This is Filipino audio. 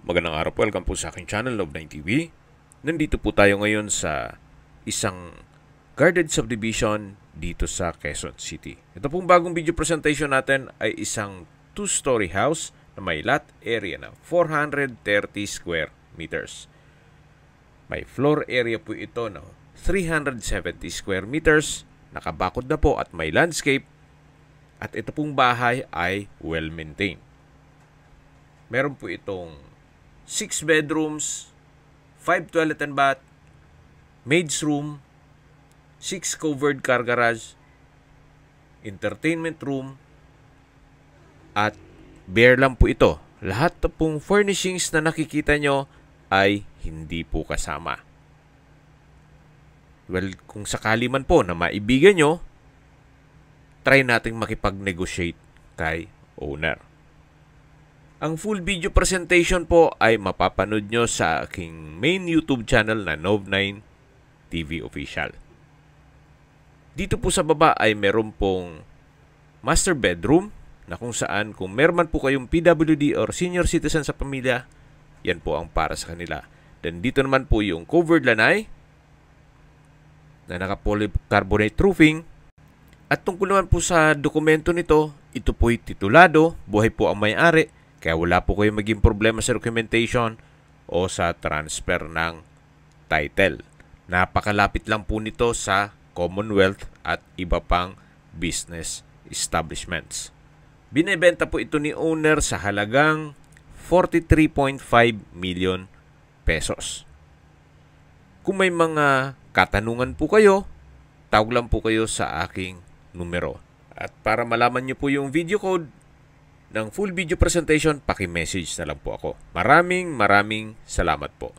Magandang araw po, welcome po sa aking channel, Love9 TV. Nandito po tayo ngayon sa isang guarded subdivision dito sa Quezon City. Ito pong bagong video presentation natin ay isang 2-story house na may lot area na 430 square meters. May floor area po ito na 370 square meters, nakabakod na po at may landscape. At ito pong bahay ay well-maintained. Meron po itong 6 bedrooms, 5 toilet and bath, maid's room, 6 covered car garage, entertainment room, at bare lang po ito. Lahat pong furnishings na nakikita nyo ay hindi po kasama. Well, kung sakali man po na maibigan nyo, try nating makipag-negotiate kay owner. Ang full video presentation po ay mapapanood nyo sa aking main YouTube channel na Love9 TV Official. Dito po sa baba ay meron pong master bedroom na kung saan kung meron man po kayong PWD or senior citizen sa pamilya, yan po ang para sa kanila. Then dito naman po yung covered lanai na naka-polycarbonate roofing. At tungkol naman po sa dokumento nito, ito po'y titulado, buhay po ang may-ari, kaya wala po kayong maging problema sa documentation o sa transfer ng title. Napakalapit lang po nito sa Commonwealth at iba pang business establishments. Binebenta po ito ni owner sa halagang 43.5 million pesos. Kung may mga katanungan po kayo, tawag lang po kayo sa aking numero. At para malaman nyo po yung video code ng full video presentation, paki-message na lang po ako. Maraming salamat po.